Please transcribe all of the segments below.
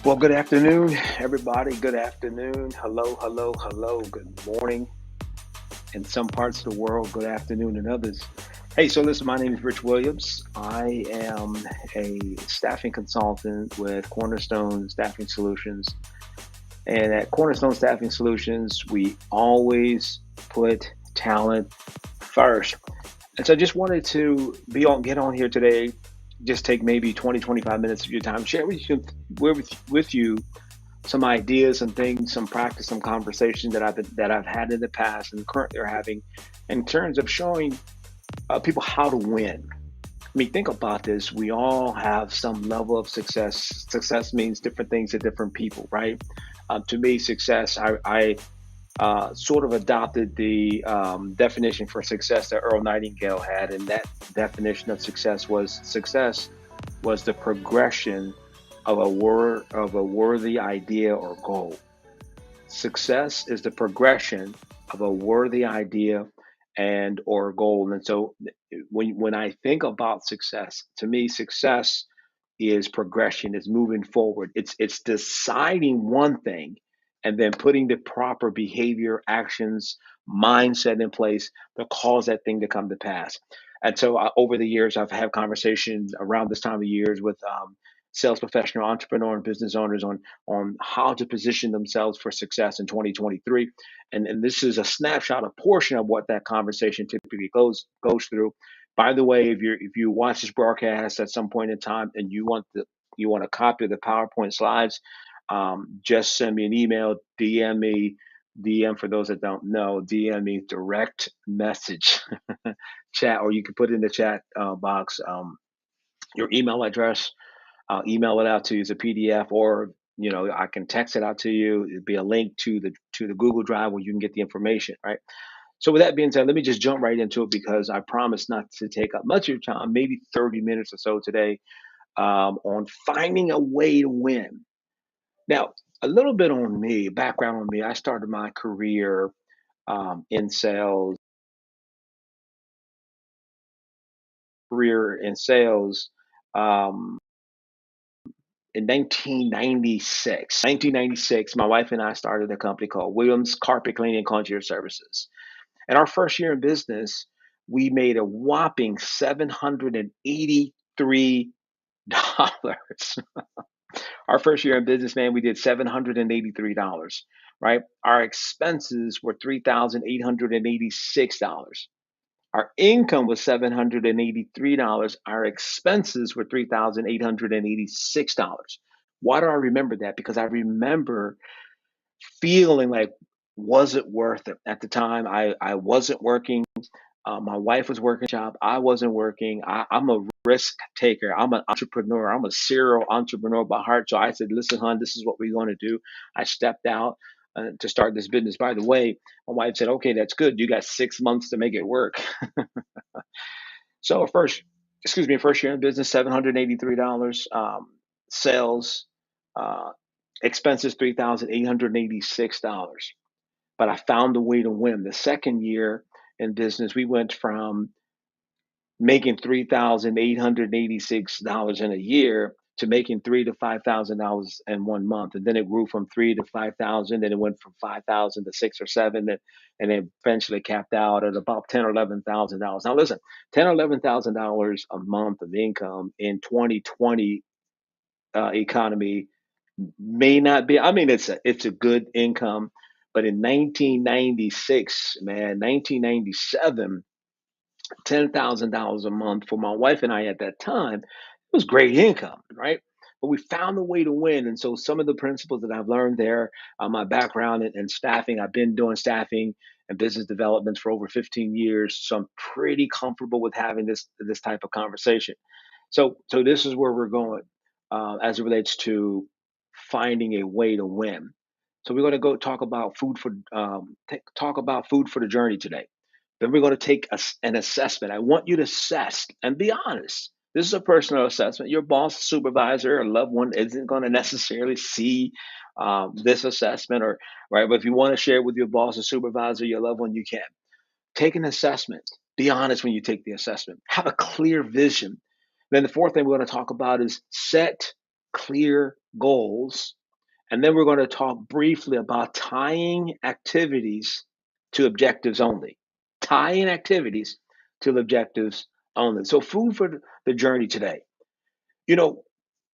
Well, good afternoon, everybody. Good afternoon. Hello, hello, hello. Good morning in some parts of the world. Good afternoon in others. Hey, so listen, my name is Rich Williams. I am a staffing consultant with Cornerstone Staffing Solutions. And at Cornerstone Staffing Solutions, we always put talent first. And so I just wanted to get on here today, just take maybe 20, 25 minutes of your time, share with you some ideas and things, some practice, some conversation that I've had in the past and currently are having, in terms of showing people how to win. I mean, think about this. We all have some level of success. Success means different things to different people, right? To me, success, I sort of adopted the definition for success that Earl Nightingale had, and that definition of success was the progression of a worthy idea or goal. Success is the progression of a worthy idea and or goal. And so when I think about success, to me, success is progression, is moving forward. It's deciding one thing and then putting the proper behavior, actions, mindset in place to cause that thing to come to pass. And so over the years, I've had conversations around this time of years with sales professional, entrepreneur, and business owners on how to position themselves for success in 2023. And this is a snapshot, a portion of what that conversation typically goes through. By the way, if you watch this broadcast at some point in time and you want a copy of the PowerPoint slides, just send me an email, DM me. DM, for those that don't know, DM me direct message chat, or you can put in the chat box your email address. I'll email it out to you as a PDF, or I can text it out to you. It'd be a link to the Google Drive where you can get the information, right? So with that being said, let me just jump right into it because I promise not to take up much of your time, maybe 30 minutes or so today, on finding a way to win. Now, a little bit on me, background on me. I started my in sales, career in sales um, in 1996. 1996, my wife and I started a company called Williams Carpet Cleaning and Concierge Services. And our first year in business, we made a whopping $783. Our first year in business, man, we did $783, right? Our expenses were $3,886. Our income was $783. Our expenses were $3,886. Why do I remember that? Because I remember feeling like, was it worth it? At the time, I wasn't working. My wife was working job. I wasn't working. I'm a risk taker. I'm an entrepreneur. I'm a serial entrepreneur by heart. So I said, listen, hon, this is what we're going to do. I stepped out to start this business. By the way, my wife said, okay, that's good. You got 6 months to make it work. So first year in business, $783. Sales, uh, expenses, $3,886. But I found a way to win. The second year in business, we went from making $3,886 in a year to making $3,000 to $5,000 in 1 month, and then it grew from 3 to 5,000. Then it went from 5,000 to 6 or 7, and then eventually capped out at about $10 or $11,000. Now listen, $10 or $11,000 a month of income in 2020 economy may not be. I mean, it's a good income, but in 1996, man, 1997, $10,000 a month for my wife and I at that time, it was great income, right? But we found a way to win. And so some of the principles that I've learned there, my background in staffing, I've been doing staffing and business development for over 15 years. So I'm pretty comfortable with having this type of conversation. So this is where we're going as it relates to finding a way to win. So we're going to go talk about food for the journey today. Then we're going to take an assessment. I want you to assess and be honest. This is a personal assessment. Your boss, supervisor, or loved one isn't going to necessarily see this assessment, or right. But if you want to share it with your boss or supervisor, your loved one, you can take an assessment. Be honest when you take the assessment. Have a clear vision. Then the fourth thing we're going to talk about is set clear goals, and then we're going to talk briefly about tying activities to objectives only. Tying activities to objectives only. So, food for the journey today. You know,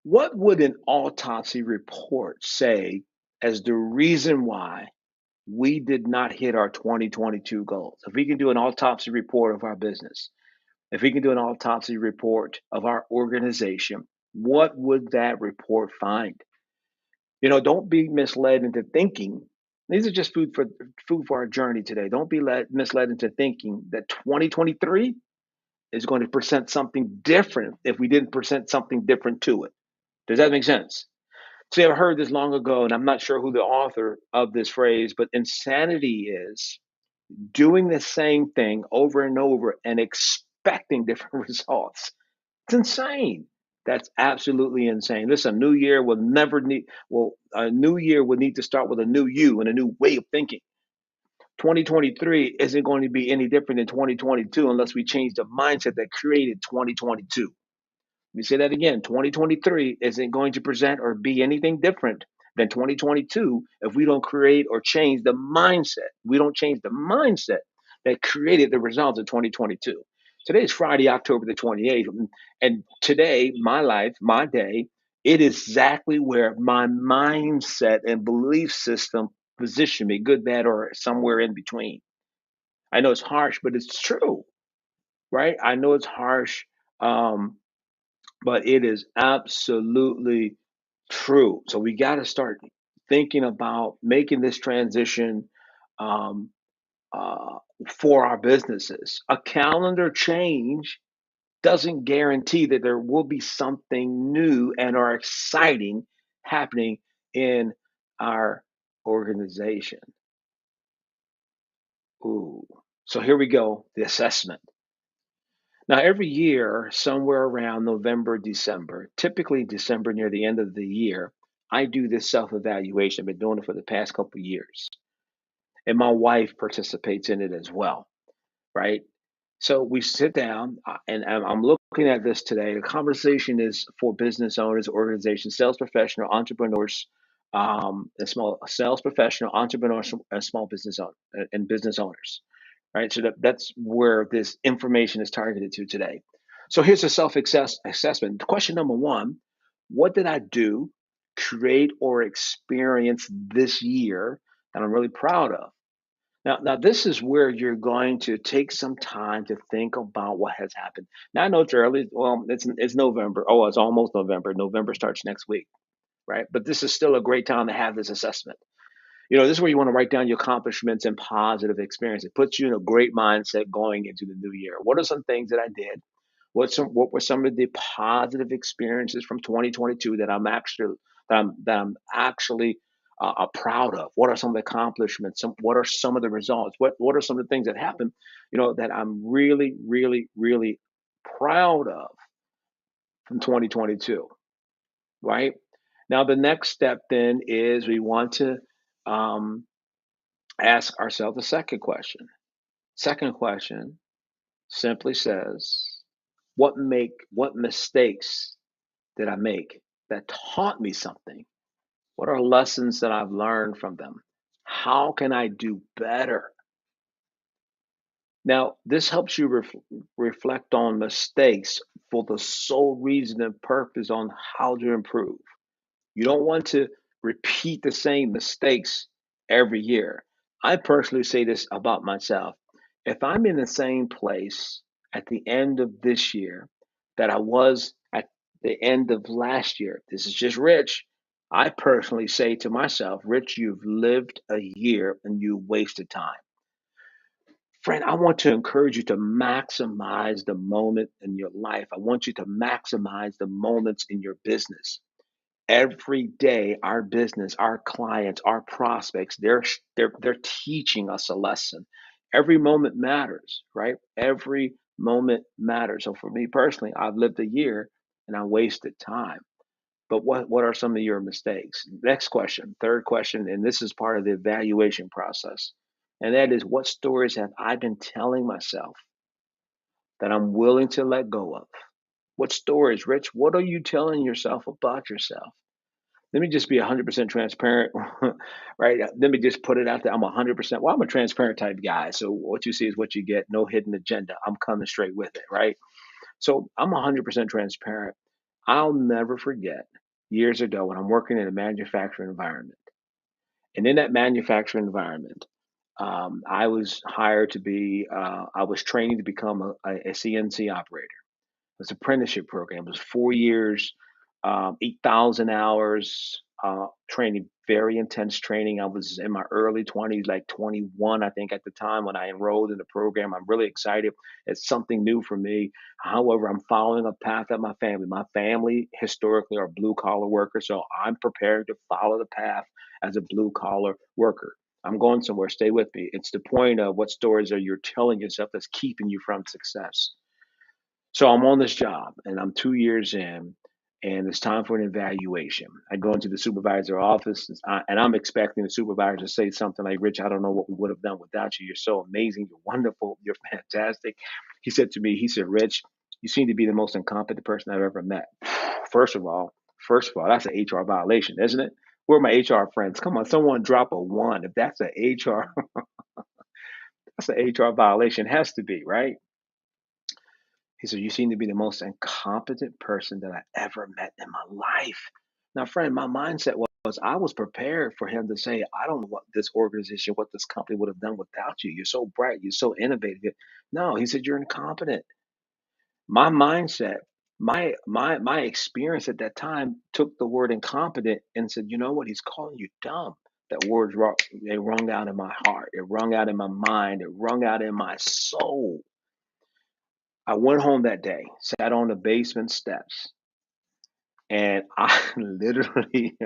what would an autopsy report say as the reason why we did not hit our 2022 goals? If we can do an autopsy report of our business, if we can do an autopsy report of our organization, what would that report find? Don't be misled into thinking. These are just food for our journey today. Don't be misled into thinking that 2023 is going to present something different if we didn't present something different to it. Does that make sense? See, I've heard this long ago, and I'm not sure who the author of this phrase, but insanity is doing the same thing over and over and expecting different results. It's insane. That's absolutely insane. Listen, a new year would need to start with a new you and a new way of thinking. 2023 isn't going to be any different than 2022 unless we change the mindset that created 2022. Let me say that again. 2023 isn't going to present or be anything different than 2022 if we don't create or change the mindset. We don't change the mindset that created the results of 2022. Today is Friday, October the 28th. And today, my life, my day, it is exactly where my mindset and belief system position me, good, bad, or somewhere in between. I know it's harsh, but it's true, right? I know it's harsh. Um, but it is absolutely true. So we got to start thinking about making this transition um, uh, for our businesses. A calendar change doesn't guarantee that there will be something new and or exciting happening in our organization. Ooh. So here we go, the assessment. Now, every year, somewhere around November, December, typically December near the end of the year, I do this self evaluation. I've been doing it for the past couple of years. And my wife participates in it as well, right? So we sit down, and I'm looking at this today. The conversation is for business owners, organizations, sales professional, entrepreneurs, and small sales professional, entrepreneurs, and small business owners and business owners, right? So that's where this information is targeted to today. So here's a self assessment. Question number one: what did I do, create, or experience this year that I'm really proud of? Now, this is where you're going to take some time to think about what has happened. Now, I know it's early. Well, it's November. Oh, it's almost November. November starts next week, right? But this is still a great time to have this assessment. This is where you want to write down your accomplishments and positive experience. It puts you in a great mindset going into the new year. What are some things that I did? What were some of the positive experiences from 2022 that I'm actually proud of? What are some of the accomplishments? What are some of the results? What are some of the things that happened? That I'm really, really, really proud of from 2022. Right now, the next step then is we want to um, ask ourselves the second question. Second question simply says, what mistakes did I make that taught me something? What are lessons that I've learned from them? How can I do better? Now, this helps you reflect on mistakes for the sole reason and purpose on how to improve. You don't want to repeat the same mistakes every year. I personally say this about myself. If I'm in the same place at the end of this year that I was at the end of last year, this is just Rich. I personally say to myself, Rich, you've lived a year and you wasted time. Friend, I want to encourage you to maximize the moment in your life. I want you to maximize the moments in your business. Every day, our business, our clients, our prospects, they're teaching us a lesson. Every moment matters, right? Every moment matters. So for me personally, I've lived a year and I wasted time. But what are some of your mistakes? Next question, third question, and this is part of the evaluation process. And that is, what stories have I been telling myself that I'm willing to let go of? What stories, Rich? What are you telling yourself about yourself Let me just be 100% transparent, right? Let me just put it out there. I'm 100%. Well, I'm a transparent type guy. So what you see is what you get. No hidden agenda. I'm coming straight with it, right? So I'm 100% transparent. I'll never forget years ago when I'm working in a manufacturing environment. And in that manufacturing environment, I was hired to be, I was training to become a CNC operator. This apprenticeship program. It was 4 years, 8,000 hours training, very intense training. I was in my early 20s, like 21, I think, at the time when I enrolled in the program. I'm really excited. It's something new for me. However, I'm following a path that my family, historically are blue collar workers. So I'm prepared to follow the path as a blue collar worker. I'm going somewhere. Stay with me. It's the point of what stories are you telling yourself that's keeping you from success. So I'm on this job and I'm 2 years in, and it's time for an evaluation. I go into the supervisor office and I'm expecting the supervisor to say something like, Rich, I don't know what we would have done without you. You're so amazing. You're wonderful. You're fantastic. He said to me, he said, Rich, you seem to be the most incompetent person I've ever met. First of all, that's an HR violation, isn't it? Where are my HR friends? Come on, someone drop a one. If that's an HR, that's an HR violation. It has to be, right? He said, you seem to be the most incompetent person that I ever met in my life. Now, friend, my mindset was I was prepared for him to say, I don't know what this organization, what this company would have done without you. You're so bright, you're so innovative. No, he said, you're incompetent. My mindset, my experience at that time took the word incompetent and said, you know what? He's calling you dumb. That word, it rung out in my heart. It rung out in my mind. It rung out in my soul. I went home that day, sat on the basement steps, and I literally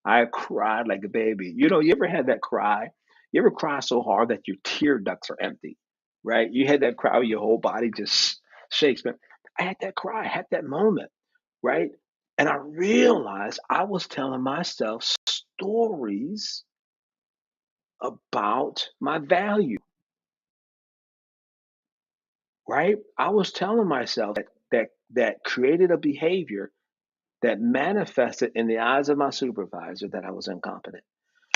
I cried like a baby. You know, you ever had that cry? You ever cry so hard that your tear ducts are empty, right? You had that cry where your whole body just shakes. But I had that cry, I had that moment, right? And I realized I was telling myself stories about my value, right? I was telling myself that created a behavior that manifested in the eyes of my supervisor that I was incompetent.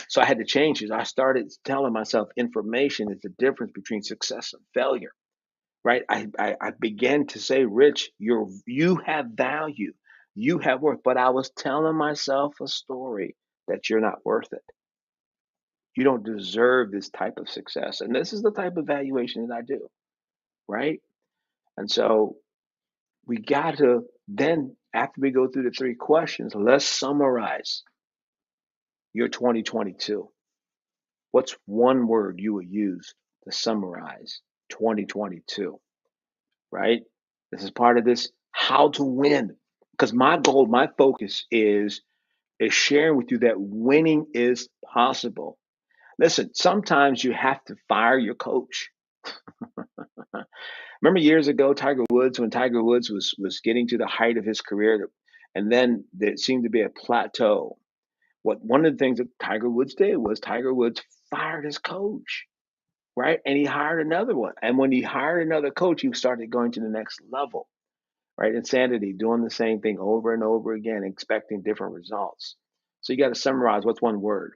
So I had to change it. I started telling myself information is the difference between success and failure. Right? I began to say, Rich, you have value, you have worth. But I was telling myself a story that you're not worth it. You don't deserve this type of success. And this is the type of valuation that I do, right? And so we got to then, after we go through the three questions, let's summarize your 2022. What's one word you would use to summarize 2022, right? This is part of this how to win. Because my goal, my focus is sharing with you that winning is possible. Listen, sometimes you have to fire your coach. Remember years ago, Tiger Woods, when Tiger Woods was getting to the height of his career, and then there seemed to be a plateau. What one of the things that Tiger Woods did was Tiger Woods fired his coach, right? And he hired another one. And when he hired another coach, he started going to the next level, right? Insanity, doing the same thing over and over again, expecting different results. So you got to summarize what's one word,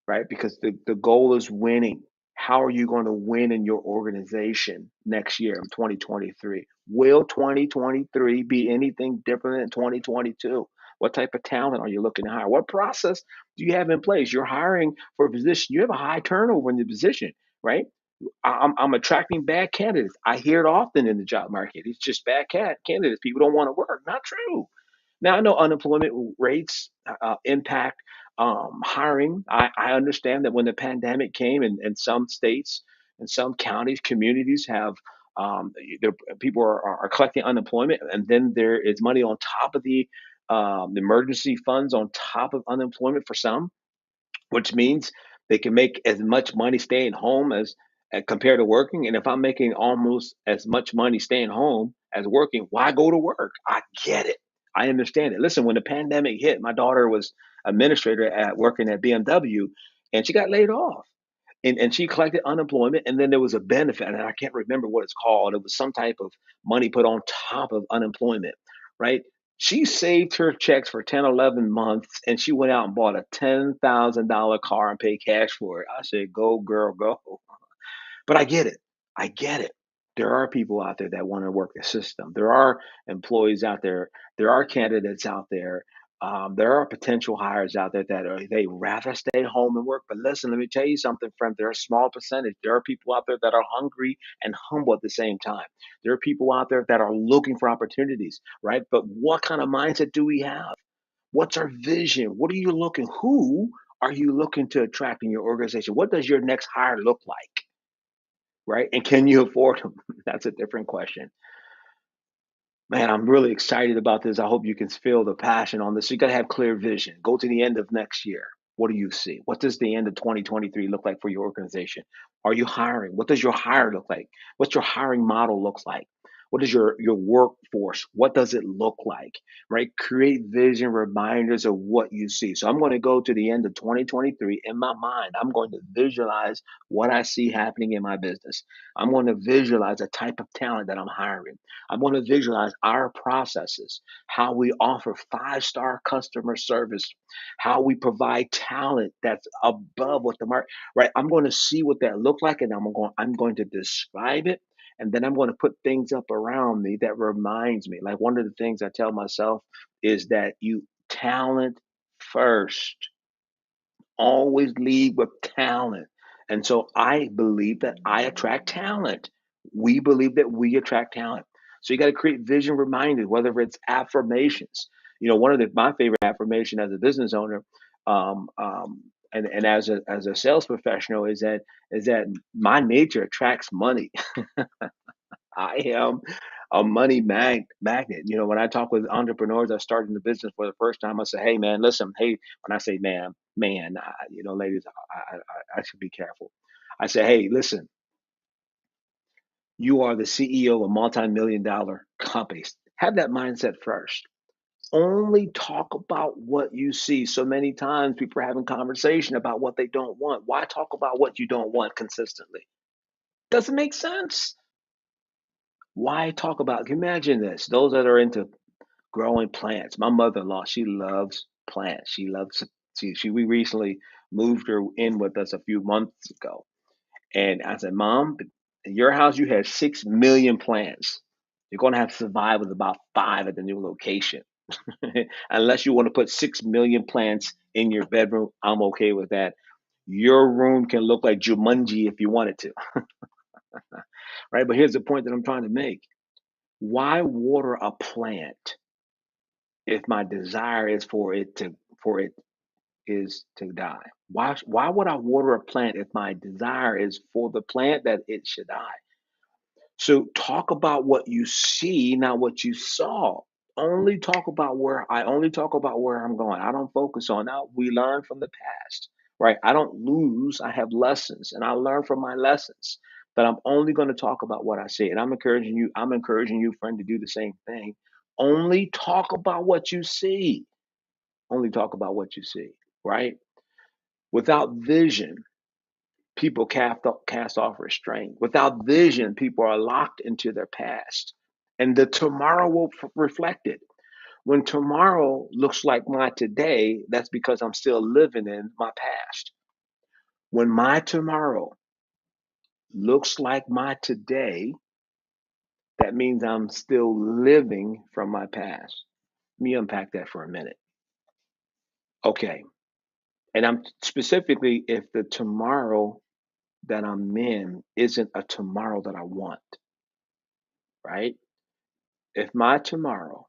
right? Because the goal is winning. How are you going to win in your organization next year in 2023? Will 2023 be anything different than 2022? What type of talent are you looking to hire? What process do you have in place? You're hiring for a position. You have a high turnover in the position, right? I'm attracting bad candidates. I hear it often in the job market. It's just bad candidates. People don't want to work. Not true. Now I know unemployment rates impact hiring. I understand that when the pandemic came in some states and some counties, communities have people are collecting unemployment, and then there is money on top of the emergency funds on top of unemployment for some, which means they can make as much money staying home as compared to working. And if I'm making almost as much money staying home as working, why go to work? I get it. I understand it. Listen, when the pandemic hit, my daughter was administrator at working at BMW, and she got laid off. And she collected unemployment, and then there was a benefit, and I can't remember what it's called. It was some type of money put on top of unemployment, right? She saved her checks for 10, 11 months, and she went out and bought a $10,000 car and paid cash for it. I said, go, girl, go. But I get it. I get it. There are people out there that want to work the system. There are employees out there. There are candidates out there. There are potential hires out there that they rather stay home and work. But listen, let me tell you something, friend. There are a small percentage. There are people out there that are hungry and humble at the same time. There are people out there that are looking for opportunities, right? But what kind of mindset do we have? What's our vision? What are you looking? Who are you looking to attract in your organization? What does your next hire look like? Right? And can you afford them? That's a different question. Man, I'm really excited about this. I hope you can feel the passion on this. So you got to have clear vision. Go to the end of next year. What do you see? What does the end of 2023 look like for your organization? Are you hiring? What does your hire look like? What's your hiring model looks like? What is your workforce? What does it look like? Right? Create vision reminders of what you see. So I'm going to go to the end of 2023 in my mind. I'm going to visualize what I see happening in my business. I'm going to visualize a type of talent that I'm hiring. I want to visualize our processes, how we offer five-star customer service, how we provide talent that's above what the market, right? I'm going to see what that looks like and I'm going to describe it. And then I'm going to put things up around me that reminds me. Like one of the things I tell myself is that you talent first. Always lead with talent. And so I believe that I attract talent. We believe that we attract talent. So you got to create vision reminders, whether it's affirmations. One of my favorite affirmation as a business owner, um, um, and as a sales professional is that my nature attracts money. I am a money magnet. When I talk with entrepreneurs that start in the business for the first time, I say, "Hey, man, listen. Hey," when I say man, ladies, I should be careful. I say, "Hey, listen. You are the CEO of a multi-million dollar company. Have that mindset first. Only talk about what you see. So many times people are having conversation about what they don't want. Why talk about what you don't want consistently? Doesn't make sense. Why talk about? Imagine this. Those that are into growing plants. My mother-in-law, she loves plants. She loves we recently moved her in with us a few months ago. And I said, Mom, in your house you have 6 million plants. You're gonna have to survive with about five at the new location. Unless you want to put 6 million plants in your bedroom, I'm okay with that. Your room can look like Jumanji if you wanted to. Right? But here's the point that I'm trying to make. Why water a plant if my desire is for it is to die? Why would I water a plant if my desire is for the plant that it should die? So talk about what you see, not what you saw. Only talk about where I'm going. I don't focus on now. We learn from the past, right? I don't lose. I have lessons and I learn from my lessons. But I'm only going to talk about what I see. And I'm encouraging you, friend, to do the same thing. Only talk about what you see. Only talk about what you see, right? Without vision, people cast off restraint. Without vision, people are locked into their past. And the tomorrow will reflect it. When tomorrow looks like my today, that's because I'm still living in my past. When my tomorrow looks like my today, that means I'm still living from my past. Let me unpack that for a minute. Okay. And I'm specifically if the tomorrow that I'm in isn't a tomorrow that I want, right? If my tomorrow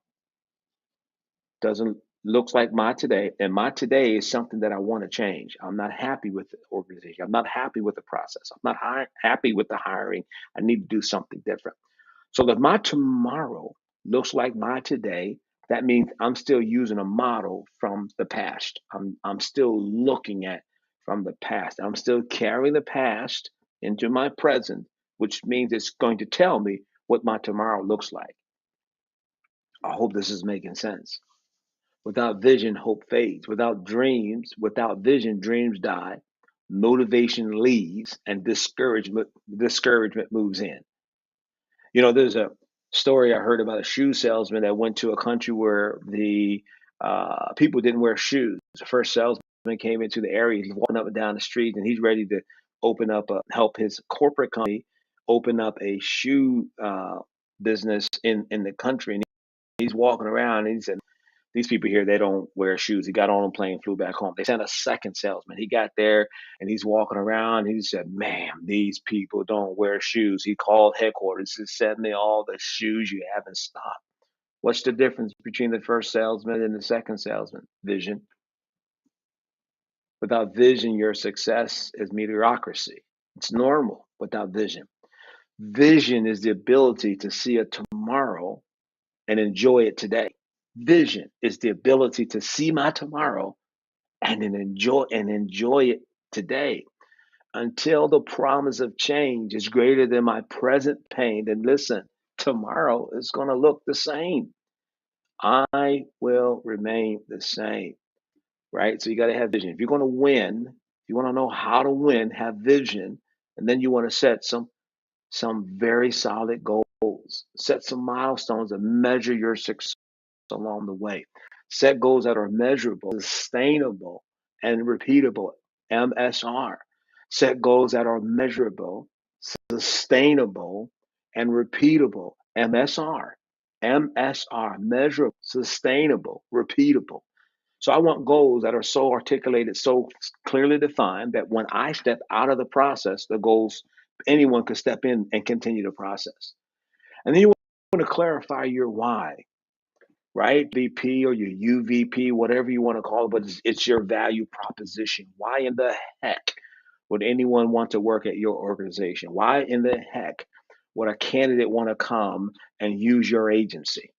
doesn't looks like my today, and my today is something that I want to change. I'm not happy with the organization. I'm not happy with the process. I'm not happy with the hiring. I need to do something different. So if my tomorrow looks like my today, that means I'm still using a model from the past. I'm still looking at from the past. I'm still carrying the past into my present, which means it's going to tell me what my tomorrow looks like. I hope this is making sense. Without vision, hope fades. Without vision, dreams die. Motivation leaves, and discouragement moves in. There's a story I heard about a shoe salesman that went to a country where the people didn't wear shoes. The first salesman came into the area. He's walking up and down the street, and he's ready to help his corporate company open up a shoe business in the country. And he's walking around, and he said, "These people here, they don't wear shoes." He got on a plane, flew back home. They sent a second salesman. He got there, and he's walking around. He said, "Man, these people don't wear shoes." He called headquarters. He said, "Send me all the shoes you have in stock." What's the difference between the first salesman and the second salesman? Vision. Without vision, your success is mediocrity. It's normal without vision. Vision is the ability to see a tomorrow and enjoy it today. Vision is the ability to see my tomorrow and then enjoy it today. Until the promise of change is greater than my present pain, then listen, tomorrow is going to look the same. I will remain the same, right? So you got to have vision. If you're going to win, if you want to know how to win, have vision, and then you want to set some very solid goals. Set some milestones and measure your success along the way. Set goals that are measurable, sustainable, and repeatable. MSR. Set goals that are measurable, sustainable, and repeatable. MSR. MSR. Measurable, sustainable, repeatable. So I want goals that are so articulated, so clearly defined that when I step out of the process, the goals, anyone could step in and continue the process. And then you want to clarify your why, right? VP or your UVP, whatever you want to call it, but it's your value proposition. Why in the heck would anyone want to work at your organization? Why in the heck would a candidate want to come and use your agency,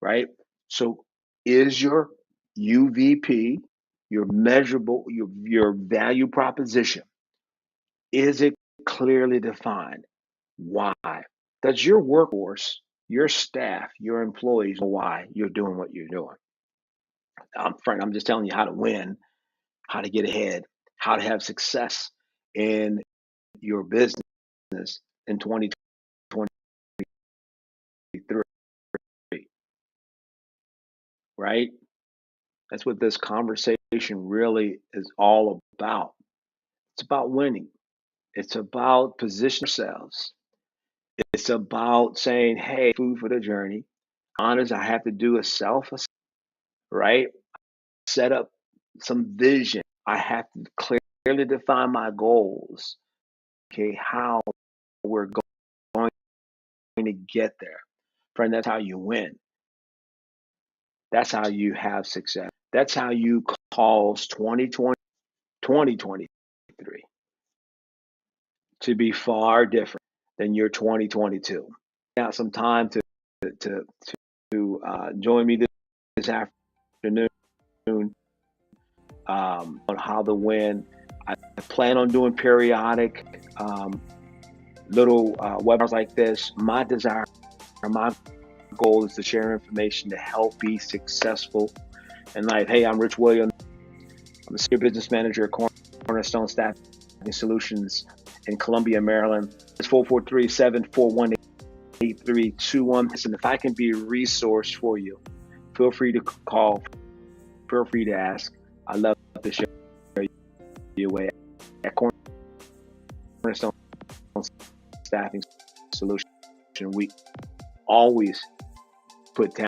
right? So is your UVP, your measurable, your value proposition, is it clearly defined? Why? Does your workforce, your staff, your employees know why you're doing what you're doing? Frank, I'm just telling you how to win, how to get ahead, how to have success in your business in 2023, right? That's what this conversation really is all about. It's about winning. It's about position ourselves. It's about saying, hey, food for the journey. Honest, I have to do a self, right? Set up some vision. I have to clearly define my goals. Okay, how we're going to get there. Friend, that's how you win. That's how you have success. That's how you cause 2023 to be far different than your 2022. Now, some time to, join me this afternoon on how to win. I plan on doing periodic little webinars like this. My desire, my goal is to share information to help be successful in life. Hey, I'm Rich Williams. I'm a senior business manager at Cornerstone Staffing Solutions in Columbia, Maryland. It's 443-741-8321. Listen, if I can be a resource for you, feel free to call. Feel free to ask. I love to share your way at Cornerstone Staffing Solution. We always put